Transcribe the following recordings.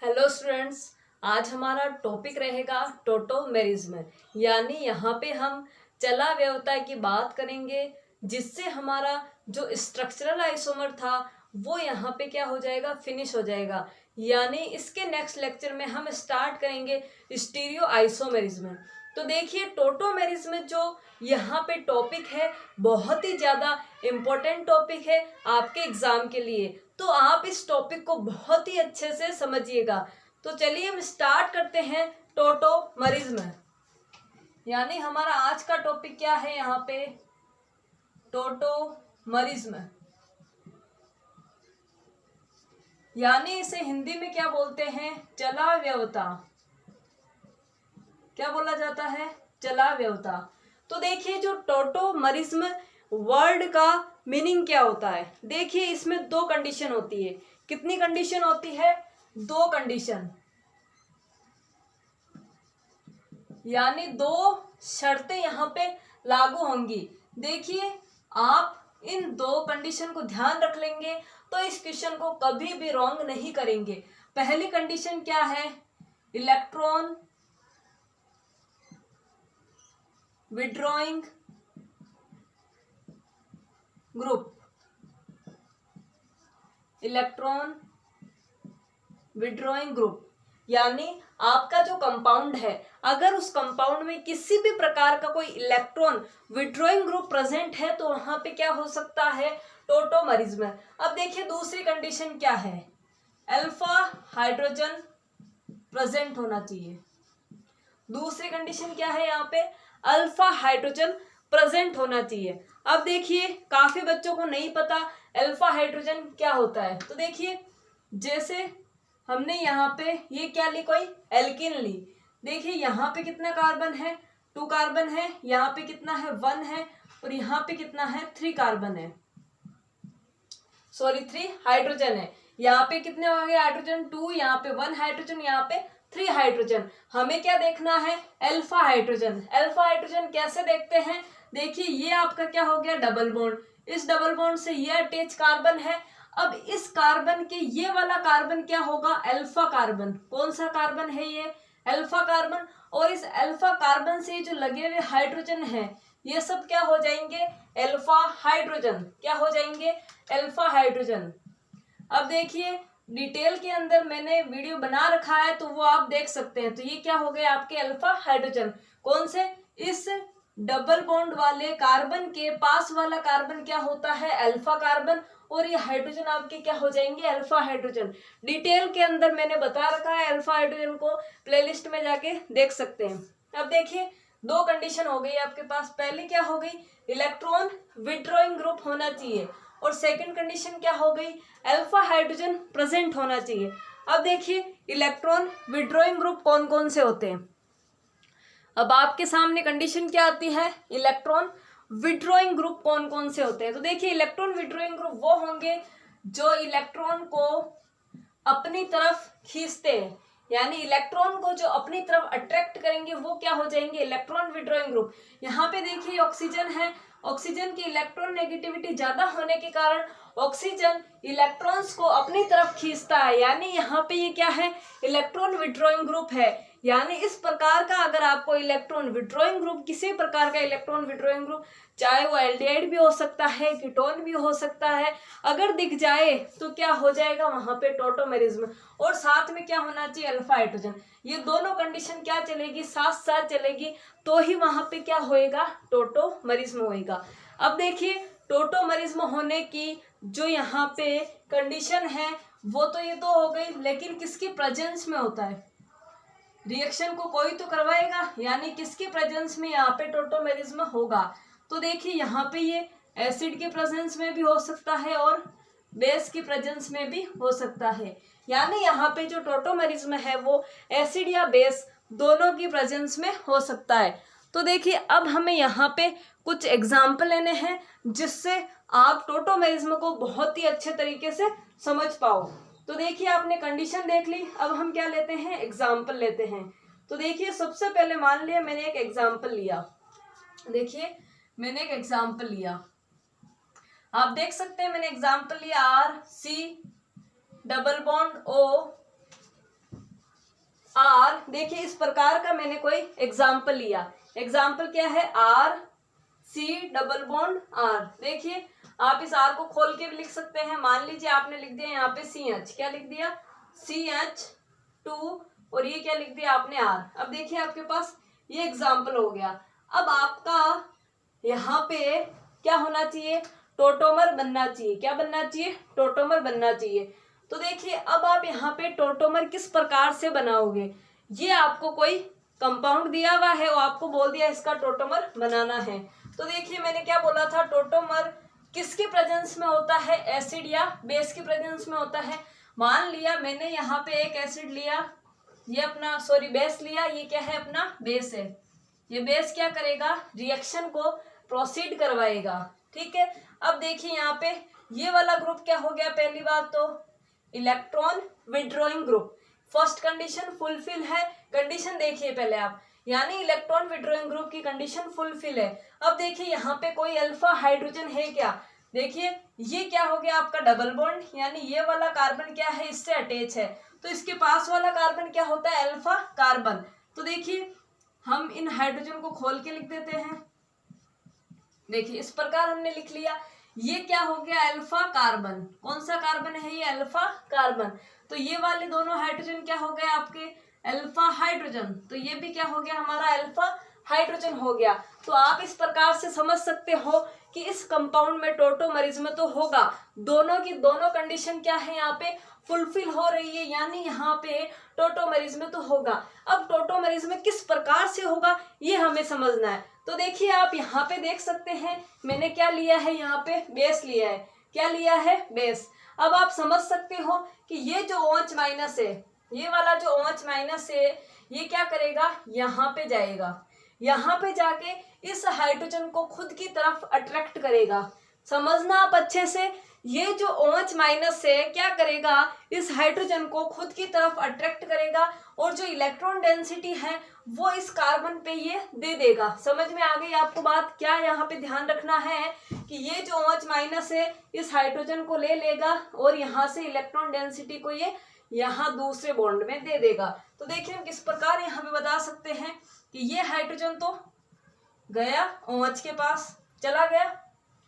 Hello students, आज हमारा topic रहेगा टोटोमेरिज्म। यानी यहाँ पे हम चलाव्ययता की बात करेंगे, जिससे हमारा जो स्ट्रक्चरल आइसोमर था वो यहाँ पे क्या हो जाएगा, फिनिश हो जाएगा। यानी इसके नेक्स्ट लेक्चर में हम स्टार्ट करेंगे स्टीरियो आइसोमेरिज्म। तो देखिए, टोटोमेरिज्म जो यहाँ पे टॉपिक है बहुत ही ज़्यादा इम्पोर्टेंट टॉपिक है आपके एग्जाम के लिए। तो आप इस टॉपिक को बहुत ही अच्छे से समझिएगा। तो चलिए हम स्टार्ट करते हैं टोटोमेरिज्म। यानी हमारा आज का टॉपिक क्या है यहाँ पे, टोटोमेरिज्म। यानी इसे हिंदी में क्या बोलते हैं, चलाव्ययता। क्या बोला जाता है, चलाव्ययता। तो देखिए, जो टोटोमेरिज्म वर्ड का मीनिंग क्या होता है। देखिए, इसमें दो कंडीशन होती है। कितनी कंडीशन होती है, दो कंडीशन, यानी दो शर्तें यहाँ पे लागू होंगी। देखिए, आप इन दो कंडीशन को ध्यान रख लेंगे तो इस क्वेश्चन को कभी भी रॉन्ग नहीं करेंगे। पहली कंडीशन क्या है, electron withdrawing group. Electron withdrawing group यानी आपका जो कंपाउंड है, अगर उस कंपाउंड में किसी भी प्रकार का कोई इलेक्ट्रॉन विड्रॉइंग ग्रुप प्रेजेंट है तो वहां पे क्या हो सकता है, टोटोमेरिज्म। अब देखिए, दूसरी कंडीशन क्या है, अल्फा हाइड्रोजन प्रेजेंट होना चाहिए। दूसरी कंडीशन क्या है यहाँ पे, अल्फा हाइड्रोजन प्रेजेंट होना चाहिए। अब देखिए, काफी बच्चों को नहीं पता अल्फा हाइड्रोजन क्या होता है। तो देखिए, जैसे हमने यहाँ पे ये क्या ली, कोई एल्किन ली। देखिए, यहाँ पे कितना कार्बन है, 2 कार्बन है, यहाँ पे कितना है, 1 है, और यहाँ पे कितना है, 3 कार्बन है, सॉरी 3 हाइड्रोजन है। यहाँ पे कितने हो गए हाइड्रोजन, 2, यहाँ पे 1 हाइड्रोजन, यहाँ पे 3 हाइड्रोजन। हमें क्या देखना है, अल्फा हाइड्रोजन। अल्फा हाइड्रोजन कैसे देखते हैं, देखिए ये आपका क्या हो गया, डबल बॉन्ड। इस डबल बॉन्ड से ये अटैच कार्बन है। अब इस कार्बन के ये वाला कार्बन क्या होगा, अल्फा कार्बन। कौन सा कार्बन है ये, अल्फा कार्बन। और इस अल्फा कार्बन से जो लगे हुए हाइड्रोजन है, ये सब क्या हो जाएंगे, अल्फा हाइड्रोजन। क्या हो जाएंगे, अल्फा हाइड्रोजन। अब देखिए, डिटेल के अंदर मैंने वीडियो बना रखा है तो वो आप देख सकते हैं। तो ये क्या हो गए आपके अल्फा हाइड्रोजन। कौन से, इस डबल बॉन्ड वाले कार्बन के पास वाला कार्बन क्या होता है, अल्फा कार्बन, और ये हाइड्रोजन आपके क्या हो जाएंगे, अल्फा हाइड्रोजन। डिटेल के अंदर मैंने बता रखा है, अल्फा हाइड्रोजन को प्लेलिस्ट में जाके देख सकते हैं। अब देखिए, दो कंडीशन हो गई आपके पास। पहली क्या हो गई, इलेक्ट्रॉन विड्रॉइंग ग्रुप होना चाहिए, और सेकंड कंडीशन क्या हो गई, अल्फा हाइड्रोजन प्रेजेंट होना चाहिए। अब देखिए, इलेक्ट्रॉन विड्रॉइंग ग्रुप कौन कौन से होते हैं। अब आपके सामने कंडीशन क्या आती है, इलेक्ट्रॉन विड्रॉइंग ग्रुप कौन कौन से होते हैं। तो देखिए, इलेक्ट्रॉन विड्रॉइंग ग्रुप वो होंगे जो इलेक्ट्रॉन को अपनी तरफ खींचते हैं, यानी इलेक्ट्रॉन को जो अपनी तरफ अट्रैक्ट करेंगे वो क्या हो जाएंगे, इलेक्ट्रॉन विड्रॉइंग ग्रुप। यहाँ पे देखिए ऑक्सीजन है, ऑक्सीजन की इलेक्ट्रॉन नेगेटिविटी ज्यादा होने के कारण ऑक्सीजन इलेक्ट्रॉन्स को अपनी तरफ खींचता है, यानी यहाँ पे ये क्या है, इलेक्ट्रॉन विड्रॉइंग ग्रुप है। यानी इस प्रकार का अगर आपको इलेक्ट्रॉन विड्रॉइंग ग्रुप, किसी प्रकार का इलेक्ट्रॉन विड्रॉइंग ग्रुप, चाहे वो एल्डिहाइड भी हो सकता है, कीटोन भी हो सकता है, अगर दिख जाए तो क्या हो जाएगा वहां पे, टोटोमेरिज्म। और साथ में क्या होना चाहिए, अल्फा हाइड्रोजन। ये दोनों कंडीशन क्या चलेगी, साथ साथ चलेगी, तो ही वहां पे क्या होएगा, टोटोमेरिज्म होएगा। अब देखिए, टोटोमेरिज्म होने की जो यहाँ पे कंडीशन है वो तो ये तो हो गई, लेकिन किसकी प्रेजेंस में होता है, रिएक्शन को कोई तो करवाएगा, यानी किसके प्रेजेंस में यहाँ पे टोटोमेरिज्म होगा। तो देखिए, यहाँ पे ये एसिड के प्रेजेंस में भी हो सकता है और बेस की प्रेजेंस में भी हो सकता है। यानी यहाँ पे जो टोटोमेरिज्म है वो एसिड या बेस दोनों की प्रेजेंस में हो सकता है। तो देखिए, अब हमें यहाँ पे कुछ एग्जाम्पल लेने हैं जिससे आप टोटोमेरिज्म को बहुत ही अच्छे तरीके से समझ पाओ। तो देखिए, आपने कंडीशन देख ली, अब हम क्या लेते हैं, एग्जाम्पल लेते हैं। तो देखिए, सबसे पहले मान लिया मैंने एक एग्जाम्पल लिया। देखिए, मैंने एक एग्जाम्पल लिया, आप देख सकते हैं मैंने एग्जाम्पल लिया, R C double bond O R, देखिए इस प्रकार का मैंने कोई एग्जाम्पल लिया। एग्जाम्पल क्या है? R C double bond R। देखिए आप इस R को खोल के भी लिख सकते हैं। मान लीजिए आपने लिख दिया यहाँ पे CH, क्या लिख दिया? CH2, और ये क्या लिख दिया आपने R। अब देखिए आपके पास ये एग्जाम्पल हो गया। अब आपका यहाँ पे क्या होना चाहिए? टोटोमर बनना चाहिए। क्या बनना चाहिए? टोटोमर बनना चाहिए। तो देखिए अब आप यहाँ पे टोटोमर किस प्रकार से बनाओगे? ये आपको कोई कंपाउंड दिया हुआ है, वो आपको बोल दिया इसका टोटोमर बनाना है। तो देखिए मैंने क्या बोला था? टोटोमर किसके प्रेजेंस में होता है? एसिड या बेस के प्रेजेंस में होता है। मान लिया मैंने यहाँ पे एक एसिड लिया, ये अपना बेस लिया, ये क्या है? अपना बेस है। ये बेस क्या करेगा? रिएक्शन को प्रोसीड करवाएगा। ठीक है, अब देखिए यहाँ पे ये वाला ग्रुप क्या हो गया? पहली बात तो electron withdrawing group. First condition fulfil है। कंडीशन देखिए पहले आप, यानी इलेक्ट्रॉन विड्रॉइंग ग्रुप की कंडीशन फुलफिल है। अब देखिए यहाँ पे कोई अल्फा हाइड्रोजन है क्या? देखिए ये क्या हो गया आपका? डबल बॉन्ड, यानी ये वाला कार्बन क्या है? इससे अटैच है, तो इसके पास वाला कार्बन क्या होता है? Alpha carbon. तो देखिए हम इन हाइड्रोजन को खोल के लिख देते हैं। देखिए इस प्रकार हमने लिख लिया। ये क्या हो गया? Alpha carbon. कौन सा कार्बन है ये? Alpha carbon. तो ये वाले दोनों हाइड्रोजन क्या हो गए आपके? Alpha hydrogen. तो ये भी क्या हो गया हमारा? अल्फा हाइड्रोजन हो गया। तो आप इस प्रकार से समझ सकते हो कि इस कंपाउंड में टोटोमरिज में तो होगा, दोनों की दोनों कंडीशन क्या है यहाँ पे? फुलफिल हो रही है, यानी यहाँ पे टोटोमरिज में तो होगा। अब टोटोमरिज में किस प्रकार से होगा ये हमें समझना है। तो देखिए आप यहाँ पे देख सकते हैं मैंने क्या लिया है? यहाँ पे बेस लिया है। क्या लिया है? बेस। अब आप समझ सकते हो कि ये जो OH माइनस है, ये वाला जो OH माइनस है, ये क्या करेगा? यहाँ पे जाएगा। यहाँ पे जाके इस हाइड्रोजन को खुद की तरफ अट्रैक्ट करेगा। समझना आप अच्छे से, ये जो OH माइनस है क्या करेगा? इस हाइड्रोजन को खुद की तरफ अट्रैक्ट करेगा, और जो इलेक्ट्रॉन डेंसिटी है वो इस कार्बन पे ये दे देगा। समझ में आ गई आपको बात? क्या यहाँ पे ध्यान रखना है कि ये जो OH माइनस है इस हाइड्रोजन को ले लेगा, और यहाँ से इलेक्ट्रॉन डेंसिटी को ये यहाँ दूसरे बॉन्ड में दे देगा। तो देखिए हम किस प्रकार यहाँ पे बता सकते हैं कि ये हाइड्रोजन तो गया OH के पास, चला गया।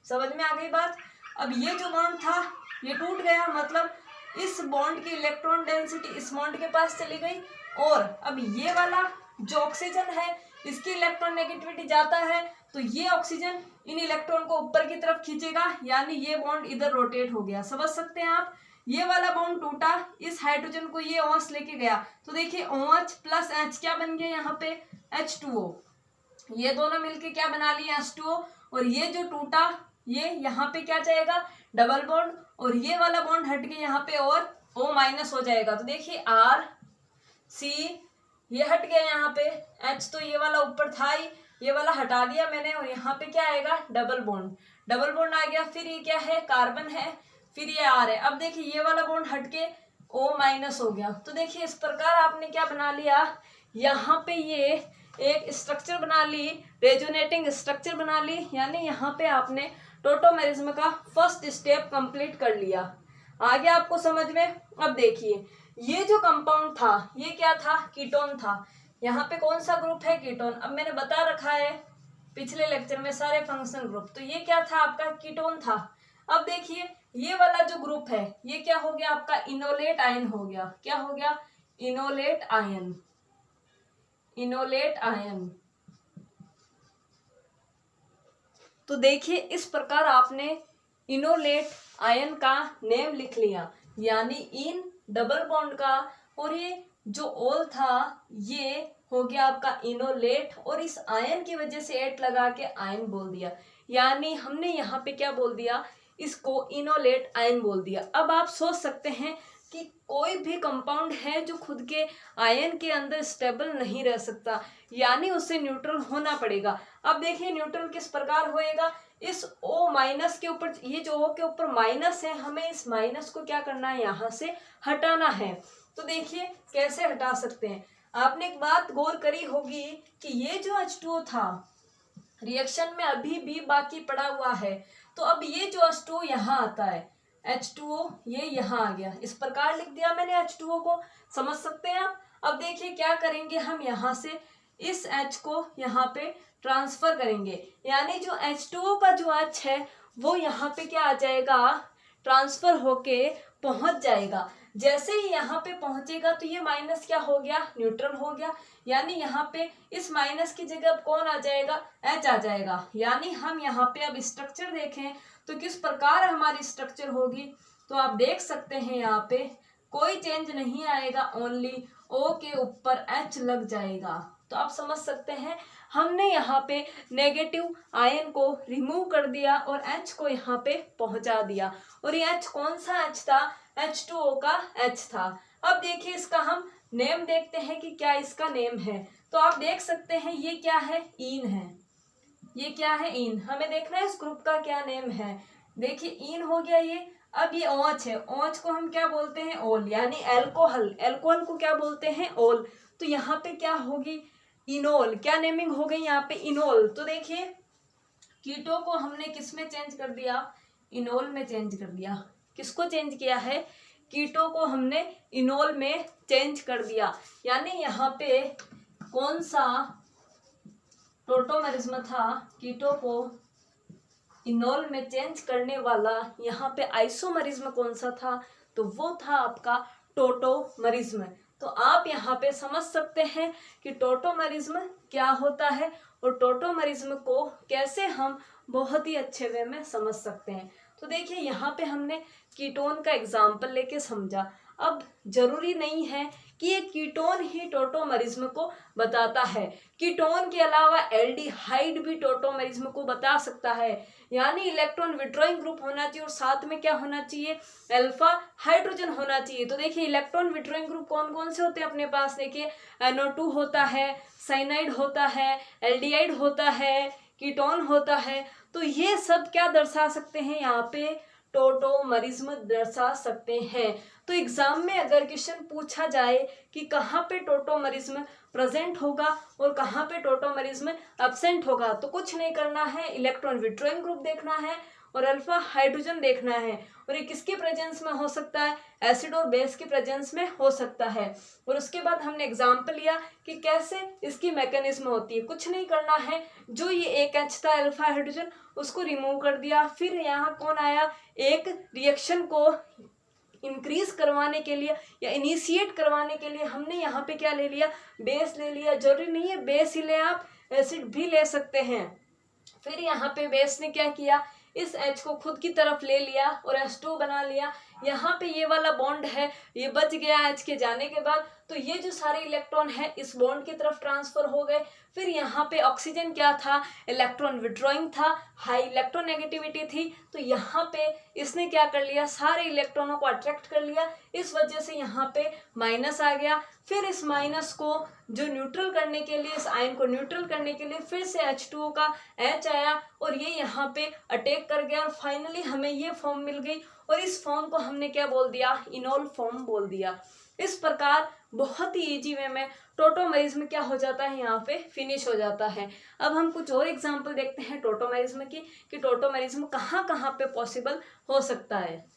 समझ में आ गई बात? अब ये जो बॉन्ड था ये टूट गया, मतलब इस बॉन्ड की इलेक्ट्रॉन डेंसिटी इस बॉन्ड के पास चली गई, और अब ये वाला जो ऑक्सीजन है इसकी इलेक्ट्रॉन नेगेटिविटी जाता है, तो ये ऑक्सीजन इन इलेक्ट्रॉन को ऊपर की तरफ खींचेगा, यानी ये बॉन्ड इधर रोटेट हो गया। समझ सकते हैं आप? ये वाला बॉन्ड टूटा, इस हाइड्रोजन को ये OH लेके गया, तो देखिए OH प्लस H क्या बन गया यहाँ पे? H2O। ये दोनों मिलके क्या बना लिया? H2O। और ये जो टूटा ये यहाँ पे क्या जाएगा? डबल बॉन्ड, और ये वाला बॉन्ड हट के यहाँ पे और O माइनस हो जाएगा। तो देखिए R C ये हट गया, यहाँ पे H तो ये वाला ऊपर था ही, ये वाला हटा दिया मैंने, और यहाँ पे क्या आएगा? Double bond. डबल बॉन्ड आ गया, फिर ये क्या है? कार्बन है, फिर ये R है। अब देखिए ये वाला बॉन्ड हट के O माइनस हो गया। तो देखिए इस प्रकार आपने क्या बना लिया? यहाँ पे ये एक स्ट्रक्चर बना ली, रेजोनेटिंग स्ट्रक्चर बना ली, यानी यहाँ पे आपने टोटोमेरिज्म का फर्स्ट स्टेप कंप्लीट कर लिया। आ गया आपको समझ में? अब देखिए ये जो कंपाउंड था ये क्या था? कीटोन था। यहाँ पे कौन सा ग्रुप है? कीटोन। अब मैंने बता रखा है पिछले लेक्चर में सारे फंक्शन ग्रुप, तो ये क्या था आपका? कीटोन था। अब देखिए ये वाला जो ग्रुप है ये क्या हो गया आपका? इनोलेट आयन हो गया। क्या हो गया? Enolate ion. Enolate ion. तो देखिए इस प्रकार आपने इनोलेट आयन का नेम लिख लिया, यानी इन डबल बॉन्ड का, और ये जो ओल था ये हो गया आपका इनोलेट, और इस आयन की वजह से एट लगा के आयन बोल दिया, यानी हमने यहाँ पे क्या बोल दिया? इसको इनोलेट आयन बोल दिया। अब आप सोच सकते हैं कि कोई भी कंपाउंड है जो खुद के आयन के अंदर स्टेबल नहीं रह सकता, यानी उसे न्यूट्रल होना पड़ेगा। अब देखिए न्यूट्रल किस प्रकार होएगा? इस O माइनस के ऊपर, ये जो O के ऊपर माइनस है, हमें इस माइनस को क्या करना है? यहाँ से हटाना है। तो देखिए कैसे हटा सकते हैं। आपने एक बात गौर करी होगी कि ये जो H2O था रिएक्शन में अभी भी बाकी पड़ा हुआ है, तो अब ये जो H2O यहाँ आता है, H2O ये यहाँ आ गया, इस प्रकार लिख दिया मैंने H2O को, समझ सकते हैं आप। अब देखिए क्या करेंगे, हम यहाँ से इस H को यहाँ पे ट्रांसफर करेंगे, यानी जो H2O का जो H है वो यहाँ पे क्या आ जाएगा, ट्रांसफर होके पहुंच जाएगा। जैसे ही यहाँ पे पहुंचेगा तो ये माइनस क्या हो गया, न्यूट्रल हो गया, यानी यहाँ पे इस माइनस की जगह अब कौन आ जाएगा, H आ जाएगा। यानी हम यहाँ पे अब स्ट्रक्चर देखें तो किस प्रकार हमारी स्ट्रक्चर होगी, तो आप देख सकते हैं यहाँ पे कोई चेंज नहीं आएगा, ओनली O के ऊपर H लग जाएगा। तो आप समझ सकते हैं हमने यहाँ पे नेगेटिव आयन को रिमूव कर दिया और H को यहाँ पे पहुंचा दिया, और ये H कौन सा H था, H2O का H था। अब देखिए इसका हम नेम देखते हैं कि क्या इसका नेम है, तो आप देख सकते हैं ये क्या है, ईन है, ये क्या है, ईन। हमें देखना है इस ग्रुप का क्या नेम है, देखिए ईन हो गया ये। अब ये OH है, OH को हम क्या बोलते हैं, ओल, यानी एल्कोहल, एल्कोहल को क्या बोलते हैं, ओल। तो यहाँ पे क्या होगी, इनोल, क्या नेमिंग हो गई यहाँ पे, इनोल। तो देखिए कीटो को हमने किस में चेंज कर दिया, इनोल में चेंज कर दिया। किसको चेंज किया है, कीटो को हमने इनोल में चेंज कर दिया, यानी यहाँ पे कौन सा टोटोमेरिज्म था, कीटो को इनोल में चेंज करने वाला, यहाँ पे आइसोमरिज्म कौन सा था, तो वो था आपका टोटोमरिज्म। तो आप यहाँ पे समझ सकते हैं कि टोटोमरिज्म क्या होता है और टोटोमरिज्म को कैसे हम बहुत ही अच्छे वे में समझ सकते हैं। तो देखिए यहाँ पे हमने कीटोन का एग्जाम्पल लेके समझा। अब जरूरी नहीं है कि ये कीटोन ही टोटोमरिज्म को बताता है, कीटोन के अलावा एल्डिहाइड भी टोटोमरिज्म को बता सकता है, यानी इलेक्ट्रॉन विड्रॉइंग ग्रुप होना चाहिए और साथ में क्या होना चाहिए, अल्फा हाइड्रोजन होना चाहिए। तो देखिए इलेक्ट्रॉन विड्रॉइंग ग्रुप कौन कौन से होते हैं अपने पास, देखिए NO2 होता है, साइनाइड होता है, एल्डिहाइड होता है, कीटोन होता है। तो ये सब क्या दर्शा सकते हैं, यहाँ पे टोटोमरिज्म दर्शा सकते हैं। तो एग्जाम में अगर क्वेश्चन पूछा जाए कि कहाँ पे टोटोमरिज्म प्रेजेंट होगा और कहाँ पे टोटोमरिज्म एब्सेंट होगा, तो कुछ नहीं करना है, इलेक्ट्रॉन विड्रॉइंग ग्रुप देखना है और अल्फा हाइड्रोजन देखना है। और ये किसके प्रेजेंस में हो सकता है, एसिड और बेस के प्रेजेंस में हो सकता है। और उसके बाद हमने एग्जाम्पल लिया कि कैसे इसकी मैकेनिज्म होती है। कुछ नहीं करना है, जो ये एक H था अल्फा हाइड्रोजन, उसको रिमूव कर दिया, फिर यहाँ कौन आया, एक रिएक्शन को इंक्रीज करवाने के लिए या इनिशिएट करवाने के लिए हमने यहाँ पे क्या ले लिया, बेस ले लिया। जरूरी नहीं है बेस ही ले, आप एसिड भी ले सकते हैं। फिर यहाँ पे बेस ने क्या किया, इस H को खुद की तरफ ले लिया और H2 बना लिया। यहाँ पे ये वाला बॉन्ड है, ये बच गया H के जाने के बाद, तो ये जो सारे इलेक्ट्रॉन है इस बॉन्ड की तरफ ट्रांसफर हो गए। फिर यहाँ पे ऑक्सीजन क्या था, इलेक्ट्रॉन विड्रॉइंग था, हाई इलेक्ट्रोनेगेटिविटी थी, तो यहाँ पे इसने क्या कर लिया, सारे इलेक्ट्रॉनों को अट्रैक्ट कर लिया, इस वजह से यहाँ पे माइनस आ गया। फिर इस माइनस को जो न्यूट्रल करने के लिए, इस आयन को न्यूट्रल करने के लिए फिर से H2O का H आया और ये यहाँ पे अटैक कर गया और फाइनली हमें ये फॉर्म मिल गई और इस फॉर्म को हमने क्या बोल दिया, इनोल फॉर्म बोल दिया। इस प्रकार बहुत ही इजी वे में टोटोमरिज्म क्या हो जाता है, यहाँ पे फिनिश हो जाता है। अब हम कुछ और एग्जांपल देखते हैं टोटोमरिज्म की कि टोटोमरिज्म कहाँ कहाँ पे पॉसिबल हो सकता है।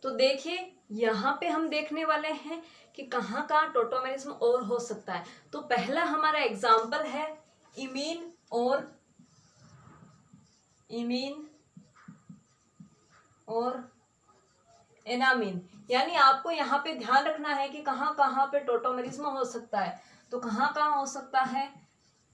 तो देखिए यहाँ पे हम देखने वाले हैं कि कहाँ कहाँ टोटोमरिज्म और हो सकता है। तो पहला हमारा एग्जाम्पल है इमीन और एनामीन, यानी आपको यहाँ पे ध्यान रखना है कि कहाँ कहाँ पे टोटोमरिज्म हो सकता है। तो कहाँ कहाँ हो सकता है,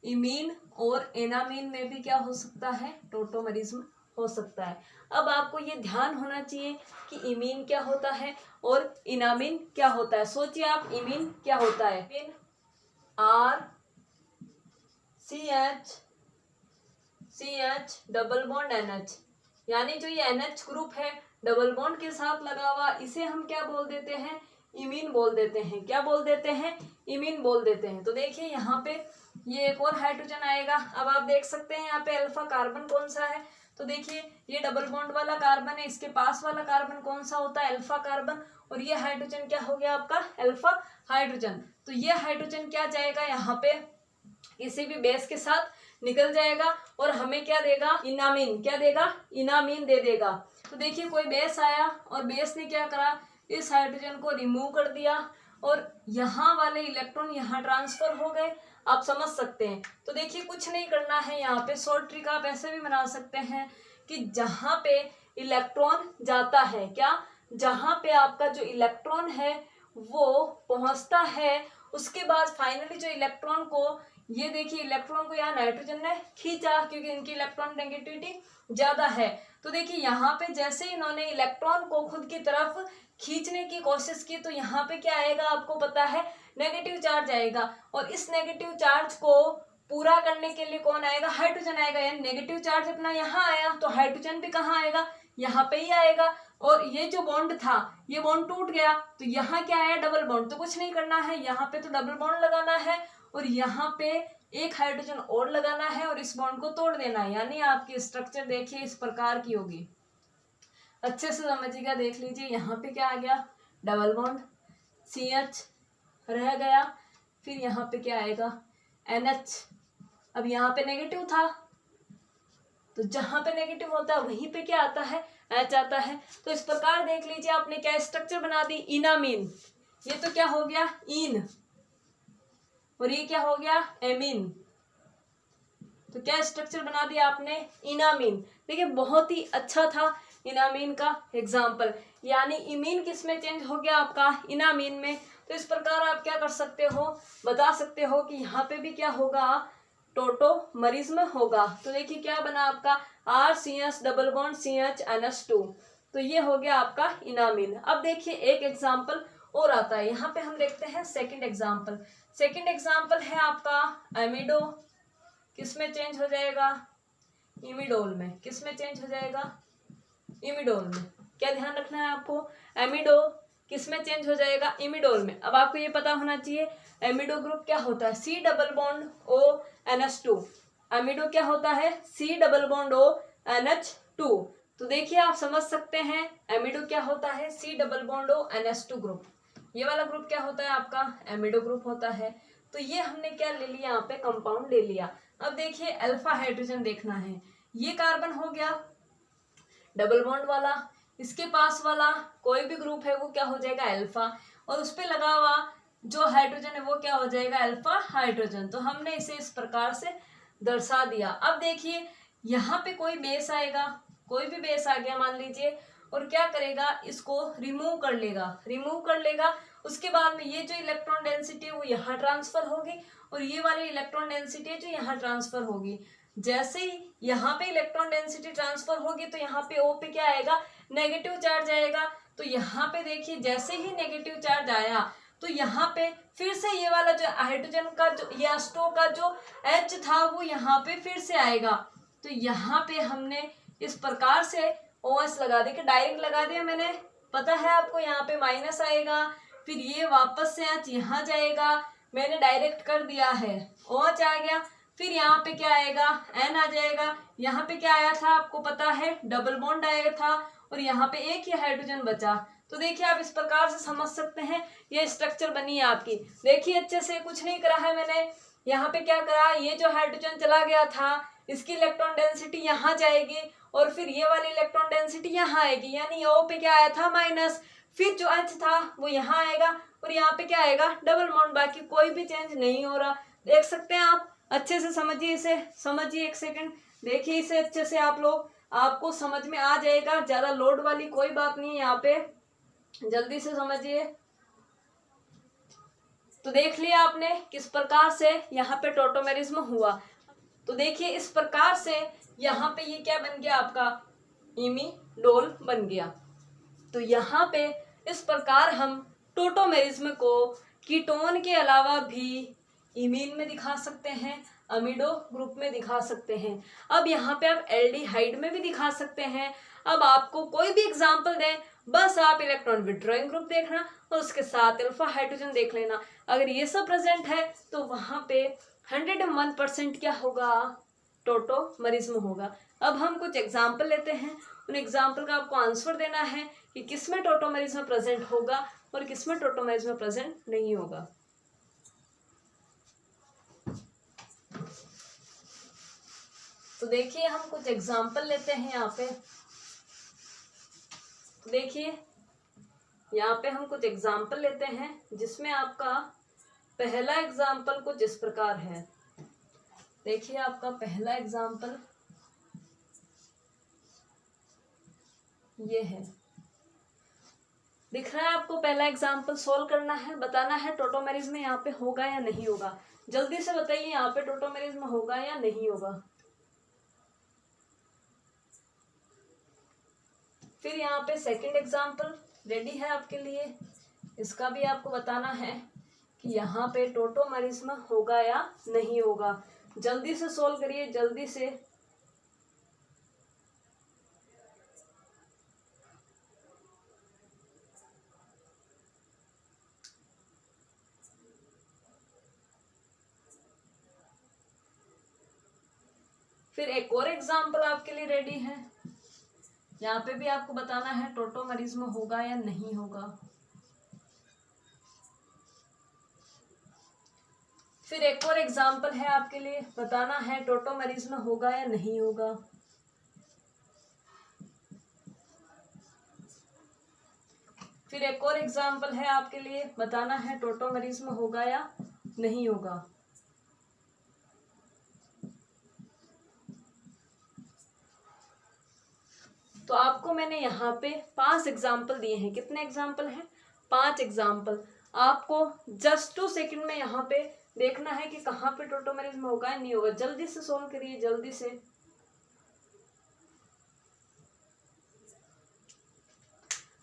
इमीन और एनामीन में भी क्या हो सकता है, टोटोमरिज्म हो सकता है। अब आपको ये ध्यान होना चाहिए कि इमीन क्या होता है और इनामीन क्या होता है। सोचिए आप, इमीन क्या होता है, imine RCH double bond NH, यानी जो ये NH ग्रुप है डबल बॉन्ड के साथ लगा हुआ, इसे हम क्या बोल देते हैं, इमीन बोल देते हैं। क्या बोल देते हैं, इमीन बोल देते हैं। तो देखिए यहाँ पे ये एक और हाइड्रोजन आएगा। अब आप देख सकते हैं यहाँ पे अल्फा कार्बन कौन सा है, तो देखिए ये डबल बॉन्ड वाला कार्बन है, इसके पास वाला कार्बन कौन सा होता है, अल्फा कार्बन, और ये हाइड्रोजन क्या हो गया आपका, अल्फा हाइड्रोजन। तो ये हाइड्रोजन क्या जाएगा यहाँ पे किसी भी बेस के साथ निकल जाएगा और हमें क्या देगा, इनामीन, क्या देगा, इनामीन दे देगा। तो देखिए कोई बेस आया और बेस ने क्या करा, इस हाइड्रोजन को रिमूव कर दिया और यहाँ वाले इलेक्ट्रॉन यहाँ ट्रांसफर हो गए, आप समझ सकते हैं। तो देखिए कुछ नहीं करना है, यहाँ पे शॉर्ट ट्रिक आप ऐसे भी बना सकते हैं कि जहाँ पे इलेक्ट्रॉन जाता है, क्या, जहाँ पे आपका जो इलेक्ट्रॉन है वो पहुंचता है, उसके बाद फाइनली जो इलेक्ट्रॉन को, ये देखिए इलेक्ट्रॉन को यहाँ नाइट्रोजन ने खींचा क्योंकि इनकी इलेक्ट्रॉन नेगेटिविटी ज्यादा है। तो देखिए यहाँ पे जैसे इन्होंने इलेक्ट्रॉन को खुद की तरफ खींचने की कोशिश की तो यहाँ पे क्या आएगा आपको पता है, नेगेटिव चार्ज आएगा, और इस नेगेटिव चार्ज को पूरा करने के लिए कौन आएगा, हाइड्रोजन आएगा। यानी नेगेटिव चार्ज अपना यहाँ आया तो हाइड्रोजन भी कहाँ आएगा, यहाँ पे ही आएगा। और ये जो बॉन्ड था ये बॉन्ड टूट गया तो यहाँ क्या आया, डबल बॉन्ड। तो कुछ नहीं करना है, यहाँ पे तो डबल बॉन्ड लगाना है और यहाँ पे एक हाइड्रोजन और लगाना है और इस बॉन्ड को तोड़ देना है। यानी आपकी स्ट्रक्चर देखिए इस प्रकार की होगी, अच्छे से समझिएगा। देख लीजिए यहाँ पे क्या आ गया, डबल बॉन्ड, CH रह गया, फिर यहाँ पे क्या आएगा, NH। अब यहाँ पे नेगेटिव था तो जहां पे नेगेटिव होता है वहीं पे क्या आता है, H आता है। तो इस प्रकार देख लीजिए आपने क्या स्ट्रक्चर बना दी, इनामीन। ये तो क्या हो गया, इन, और ये क्या हो गया, एमीन। तो क्या स्ट्रक्चर बना दिया आपने, इनामीन। देखिए बहुत ही अच्छा था इनामीन का एग्जाम्पल, यानी इमीन किस में चेंज हो गया आपका, इनामीन में। तो इस प्रकार आप क्या कर सकते हो, बता सकते हो कि यहाँ पे भी क्या होगा, टोटोमरिज्म होगा। तो देखिए क्या बना आपका, RCH double bond CH NH2। तो ये हो गया आपका इनामीन। अब देखिए एक एग्जाम्पल और आता है, यहाँ पे हम देखते हैं सेकंड एग्जाम्पल। सेकंड एग्जाम्पल है आपका एमिडो, किस में चेंज हो जाएगा, इमिडोल में। किस में चेंज हो जाएगा, इमिडोल में। क्या ध्यान रखना है आपको, एमिडो किस में चेंज हो जाएगा, इमिडोल में। अब आपको ये पता होना चाहिए एमिडो ग्रुप क्या होता है, C double bond O NH2। एमिडो क्या होता है, C double bond O NH2। तो देखिए आप समझ सकते हैं एमिडो क्या होता है, C double bond O NH2 group. ये वाला ग्रुप क्या होता है आपका, एमिडो ग्रुप होता है। तो ये हमने क्या ले लिया यहाँ पे, कंपाउंड ले लिया। अब देखिए अल्फा हाइड्रोजन देखना है, ये कार्बन हो गया डबल बॉन्ड वाला, इसके पास वाला कोई भी ग्रुप है वो क्या हो जाएगा, अल्फा, और उस पे लगा हुआ जो हाइड्रोजन है वो क्या हो जाएगा, अल्फा हाइड्रोजन। तो हमने इसे इस प्रकार से दर्शा दिया। अब देखिए यहाँ पे कोई बेस आएगा, कोई भी बेस आ गया मान लीजिए, और क्या करेगा, इसको रिमूव कर लेगा। उसके बाद में ये जो इलेक्ट्रॉन डेंसिटी है वो यहाँ ट्रांसफर होगी और ये वाली इलेक्ट्रॉन डेंसिटी है जो यहाँ ट्रांसफर होगी। जैसे ही यहाँ पे इलेक्ट्रॉन डेंसिटी ट्रांसफर होगी तो यहाँ पे O पे क्या आएगा, नेगेटिव चार्ज आएगा। तो यहाँ पे देखिए जैसे ही नेगेटिव चार्ज आया तो यहाँ पे फिर से ये वाला जो हाइड्रोजन का जो ये H2 का जो H था वो यहाँ पे फिर से आएगा। तो यहाँ पे हमने इस प्रकार से OH लगा दिया, डायरेक्ट लगा दिया मैंने, पता है आपको। यहाँ पे माइनस आएगा, फिर ये वापस से H यहाँ जाएगा, मैंने डायरेक्ट कर दिया है, OH आ गया। फिर यहाँ पे क्या आएगा, N आ जाएगा। यहाँ पे क्या आया था आपको पता है, डबल बॉन्ड आया था और यहाँ पे एक ही हाइड्रोजन बचा। तो देखिए आप इस प्रकार से समझ सकते हैं ये स्ट्रक्चर बनी है आपकी। देखिए अच्छे से, कुछ नहीं करा है मैंने। यहाँ पे क्या करा, ये जो हाइड्रोजन चला गया था इसकी इलेक्ट्रॉन डेंसिटी यहाँ जाएगी और फिर ये वाली इलेक्ट्रॉन डेंसिटी यहाँ आएगी, यानी O पे क्या आया था, माइनस। फिर जो H था वो यहाँ आएगा और यहाँ पे क्या आएगा, डबल बॉन्ड। बाकी कोई भी चेंज नहीं हो रहा, देख सकते हैं आप। अच्छे से समझिए इसे, समझिए एक सेकंड, देखिए इसे अच्छे से आप लोग, आपको समझ में आ जाएगा। ज्यादा लोड वाली कोई बात नहीं है यहाँ पे, जल्दी से समझिए। तो देख लिया आपने किस प्रकार से यहाँ पे टोटोमेरिज्म हुआ। तो देखिए इस प्रकार से यहाँ पे ये क्या बन गया आपका, इमिडोल बन गया। तो यहाँ पे इस प्रकार हम टोटोमेरिज्म को कीटोन के अलावा भी इमीन में दिखा सकते हैं, अमीडो ग्रुप में दिखा सकते हैं। अब यहाँ पे आप एल्डिहाइड में भी दिखा सकते हैं। अब आपको कोई भी एग्जाम्पल दें, बस आप इलेक्ट्रॉन विड्रॉइंग ग्रुप देखना और उसके साथ अल्फा हाइड्रोजन देख लेना। अगर ये सब प्रेजेंट है तो वहाँ पे 101% क्या होगा, टोटोमेरिज्म होगा। अब हम कुछ एग्जाम्पल लेते हैं, उन एग्जाम्पल का आपको आंसर देना है कि किसमें टोटोमेरिज्म प्रेजेंट होगा और किसमें टोटोमेरिज्म प्रेजेंट नहीं होगा। तो देखिए हम कुछ एग्जाम्पल लेते हैं यहाँ पे। तो देखिए यहाँ पे हम कुछ एग्जाम्पल लेते हैं जिसमें आपका पहला एग्जाम्पल कुछ इस प्रकार है। देखिए आपका पहला एग्जाम्पल ये है, दिख रहा है आपको। पहला एग्जाम्पल सोल्व करना है, बताना है टोटोमेरिज्म यहाँ पे होगा या नहीं होगा। जल्दी से बताइए यहाँ पे टोटोमेरिज्म होगा या नहीं होगा। फिर यहाँ पे सेकंड एग्जाम्पल रेडी है आपके लिए, इसका भी आपको बताना है कि यहाँ पे टोटोमेरिज्म होगा या नहीं होगा। जल्दी से सोल्व करिए, जल्दी से। फिर एक और एग्जाम्पल आपके लिए रेडी है, यहाँ पे भी आपको बताना है टोटोमेरिज्म होगा या नहीं होगा। फिर एक और एग्जाम्पल है आपके लिए, बताना है टोटोमेरिज्म होगा या नहीं होगा। फिर एक और एग्जाम्पल है आपके लिए, बताना है टोटोमेरिज्म होगा या नहीं होगा। तो आपको मैंने यहाँ पे 5 एग्जाम्पल दिए हैं। कितने एग्जाम्पल हैं? 5 एग्जाम्पल। आपको जस्ट 2 सेकंड में यहाँ पे देखना है कि कहाँ पे टोटोमेरिज्म होगा या नहीं होगा। जल्दी से सोल्व करिए, जल्दी से।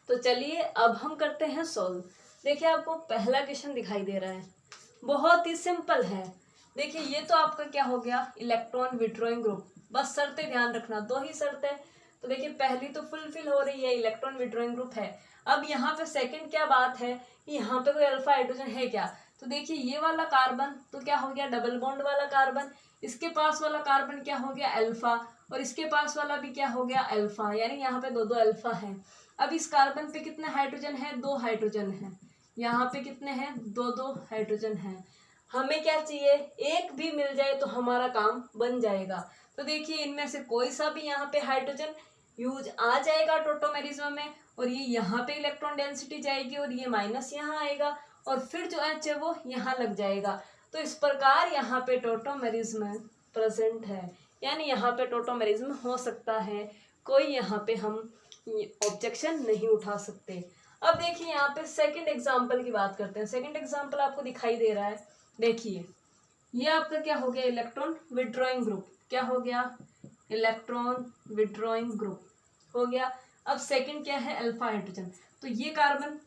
तो चलिए अब हम करते हैं सोल्व। देखिए आपको पहला क्वेश्चन दिखाई दे रहा है, बहुत ही सिंपल है। देखिए ये तो आपका क्या हो गया, इलेक्ट्रॉन विड्रॉइंग ग्रुप। बस शर्तें ध्यान रखना, 2 ही शर्तें। तो देखिए पहली तो फुलफिल हो रही है, इलेक्ट्रॉन विड्रॉइंग ग्रुप है। अब यहाँ पे सेकंड क्या बात है कि यहाँ पे कोई अल्फा हाइड्रोजन है क्या। तो देखिए ये वाला कार्बन तो क्या हो गया, डबल बॉन्ड वाला कार्बन। इसके पास वाला कार्बन क्या हो गया, अल्फा। और इसके पास वाला भी क्या हो गया, अल्फा। यानी यहाँ पे 2 अल्फा है। अब इस कार्बन पे कितने हाइड्रोजन है, 2 हाइड्रोजन है। यहाँ पे कितने हैं, 2 हाइड्रोजन है। हमें क्या चाहिए, एक भी मिल जाए तो हमारा काम बन जाएगा। तो देखिए इनमें से कोई सा भी यहाँ पे हाइड्रोजन यूज आ जाएगा टोटोमेरिज्म में, और ये यहाँ पे इलेक्ट्रॉन डेंसिटी जाएगी और ये माइनस यहाँ आएगा, और फिर जो एच है वो यहाँ लग जाएगा। तो इस प्रकार यहाँ पे टोटोमेरिज्म प्रेजेंट है, यानी यहाँ पे टोटोमेरिज्म हो सकता है। कोई यहाँ पे हम ऑब्जेक्शन नहीं उठा सकते। अब देखिए यहाँ पे सेकंड एग्जाम्पल की बात करते हैं। सेकंड एग्जाम्पल आपको दिखाई दे रहा है, देखिए ये आपका क्या हो गया, इलेक्ट्रॉन विड्रॉइंग ग्रुप। क्या हो गया, इलेक्ट्रॉन विड्रॉइंग ग्रुप हो गया। अब सेकंड क्या है, अल्फा हाइड्रोजन। तो ये कार्बन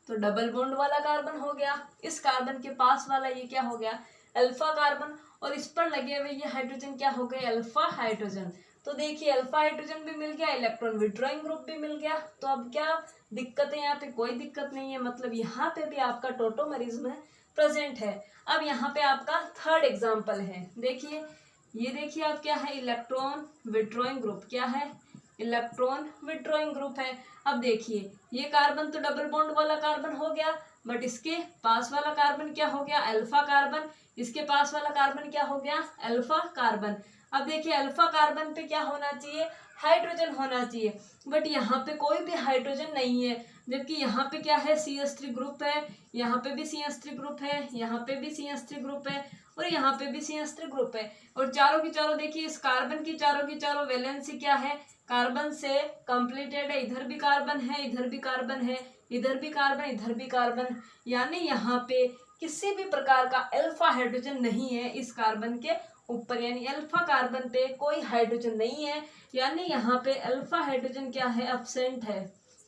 तो डबल बॉन्ड वाला कार्बन हो गया। इस कार्बन के पास वाला ये क्या हो गया, अल्फा कार्बन, और इस पर लगे हुए ये हाइड्रोजन क्या हो गए, अल्फा हाइड्रोजन। तो देखिए अल्फा हाइड्रोजन भी मिल गया, इलेक्ट्रॉन विड्रॉइंग ग्रुप भी मिल गया। तो अब क्या दिक्कत है, यहाँ पे कोई दिक्कत नहीं है, मतलब यहाँ पे भी आपका टोटोमेरिज्म प्रेजेंट है। अब यहाँ पे आपका थर्ड एग्जाम्पल है, देखिए ये देखिए आप क्या है, इलेक्ट्रॉन विड्रॉइंग ग्रुप। क्या है, इलेक्ट्रॉन विड्रॉइंग ग्रुप है। अब देखिए ये कार्बन तो डबल बॉन्ड वाला कार्बन हो गया, बट इसके पास वाला कार्बन क्या हो गया, अल्फा कार्बन। इसके पास वाला कार्बन क्या हो गया, अल्फा कार्बन। अब देखिए अल्फा कार्बन पे क्या होना चाहिए, हाइड्रोजन होना चाहिए, बट यहाँ पे कोई भी हाइड्रोजन नहीं है। जबकि यहाँ पे क्या है, CH3 ग्रुप है, यहाँ पे भी CH3 ग्रुप है, यहाँ पे भी CH3 ग्रुप है, और यहाँ पे भी CH3 ग्रुप है। और चारों की चारों देखिए इस कार्बन की चारों वैलेंसी क्या है, कार्बन से कंप्लीटेड है। इधर भी कार्बन है, इधर भी कार्बन है, इधर भी कार्बन, इधर भी कार्बन। यानी यहाँ पे किसी भी प्रकार का अल्फा हाइड्रोजन नहीं है इस कार्बन के ऊपर, यानी अल्फा कार्बन पे कोई हाइड्रोजन नहीं है। यानी यहाँ पे अल्फा हाइड्रोजन क्या है, एब्सेंट है।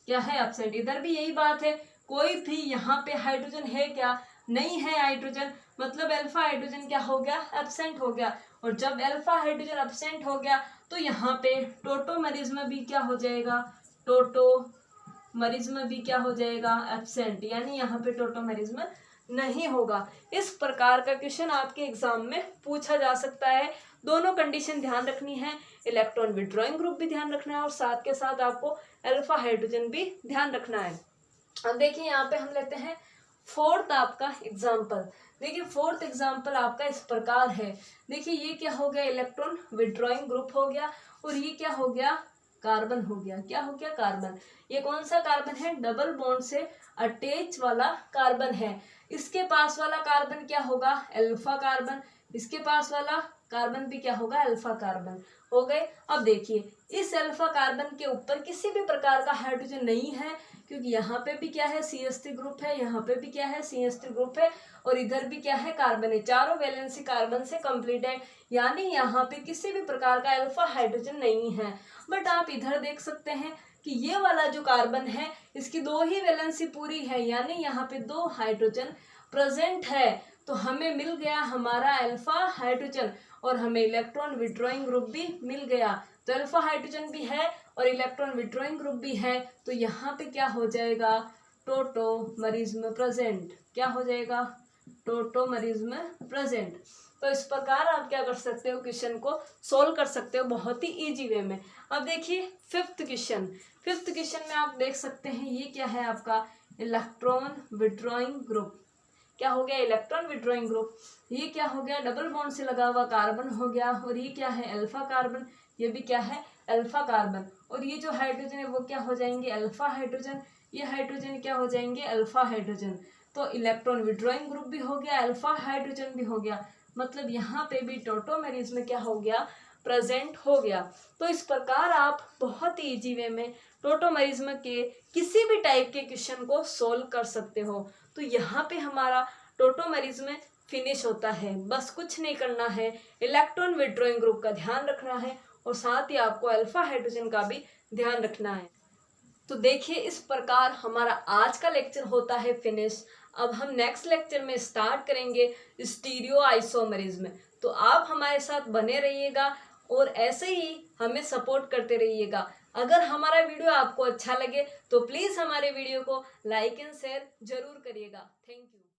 क्या है, एब्सेंट। इधर भी यही बात है, कोई भी यहाँ पे हाइड्रोजन है क्या, नहीं है हाइड्रोजन, मतलब अल्फा हाइड्रोजन क्या हो गया, एब्सेंट हो गया। और जब अल्फा हाइड्रोजन एब्सेंट हो गया तो यहाँ पे टोटोमेरिज्म भी क्या हो जाएगा, टोटोमेरिज्म भी क्या हो जाएगा, एब्सेंट। यानी यहाँ पे टोटोमेरिज्म नहीं होगा। इस प्रकार का क्वेश्चन आपके एग्जाम में पूछा जा सकता है। दोनों कंडीशन ध्यान रखनी है, इलेक्ट्रॉन विड्रॉइंग ग्रुप भी ध्यान रखना है और साथ के साथ आपको अल्फा हाइड्रोजन भी ध्यान रखना है। अब देखिए यहाँ पे हम लेते हैं फोर्थ आपका एग्जाम्पल। देखिए फोर्थ एग्जाम्पल आपका इस प्रकार है। देखिए ये क्या हो गया, इलेक्ट्रॉन विड्रॉइंग ग्रुप हो गया और ये क्या हो गया, कार्बन हो गया। क्या हो गया, कार्बन। ये कौन सा कार्बन है, डबल बॉन्ड से अटैच वाला कार्बन है। इसके पास वाला कार्बन क्या होगा, अल्फा कार्बन। इसके पास वाला कार्बन भी क्या होगा, अल्फा कार्बन हो गए। अब देखिए इस अल्फा कार्बन के ऊपर किसी भी प्रकार का हाइड्रोजन नहीं है, क्योंकि यहाँ पे भी क्या है, CH3 ग्रुप है, यहाँ पे भी क्या है, CH3 ग्रुप है और इधर भी क्या है, कार्बन है। चारों वैलेंसी कार्बन से कंप्लीट है, यानी यहाँ पे किसी भी प्रकार का अल्फा हाइड्रोजन नहीं है। बट आप इधर देख सकते हैं कि ये वाला जो कार्बन है इसकी 2 ही वैलेंसी पूरी है, यानी यहाँ पे 2 हाइड्रोजन प्रेजेंट है। तो हमें मिल गया हमारा अल्फा हाइड्रोजन और हमें इलेक्ट्रॉन विड्रॉइंग ग्रुप भी मिल गया। तो अल्फा हाइड्रोजन भी है और इलेक्ट्रॉन विड्रॉइंग ग्रुप भी है, तो यहाँ पे क्या हो जाएगा, टोटोमरिज्म प्रेजेंट। क्या हो जाएगा, टोटोमरिज्म प्रेजेंट। तो इस प्रकार आप क्या कर सकते हो, क्वेश्चन को सोल्व कर सकते हो बहुत ही इजी वे में। अब देखिए फिफ्थ क्वेश्चन। फिफ्थ क्वेश्चन में आप देख सकते हैं ये क्या है आपका, इलेक्ट्रॉन विड्रॉइंग ग्रुप। क्या हो गया, इलेक्ट्रॉन विड्रॉइंग ग्रुप। ये क्या हो गया, डबल बॉन्ड से लगा हुआ कार्बन हो गया और ये क्या है, अल्फा कार्बन। ये भी क्या है, अल्फा कार्बन। और ये जो हाइड्रोजन है वो क्या हो जाएंगे, अल्फा हाइड्रोजन। ये हाइड्रोजन क्या हो जाएंगे, अल्फा हाइड्रोजन। तो इलेक्ट्रॉन विड्रॉइंग ग्रुप भी हो गया, अल्फा हाइड्रोजन भी हो गया, मतलब यहाँ पे भी टोटोमेरिज्म क्या हो गया, प्रेजेंट हो गया। तो इस प्रकार आप बहुत ही इजी वे में टोटोमेरिज्म के किसी भी टाइप के क्वेश्चन को सोल्व कर सकते हो। तो यहाँ पे हमारा टोटोमेरिज्म फिनिश होता है। बस कुछ नहीं करना है, इलेक्ट्रॉन विड्रॉइंग ग्रुप का ध्यान रखना है और साथ ही आपको अल्फा हाइड्रोजन का भी ध्यान रखना है। तो देखिए इस प्रकार हमारा आज का लेक्चर होता है फिनिश। अब हम नेक्स्ट लेक्चर में स्टार्ट करेंगे स्टीरियो आइसोमरिज्म। तो आप हमारे साथ बने रहिएगा और ऐसे ही हमें सपोर्ट करते रहिएगा। अगर हमारा वीडियो आपको अच्छा लगे तो प्लीज़ हमारे वीडियो को लाइक एंड शेयर जरूर करिएगा। Thank you.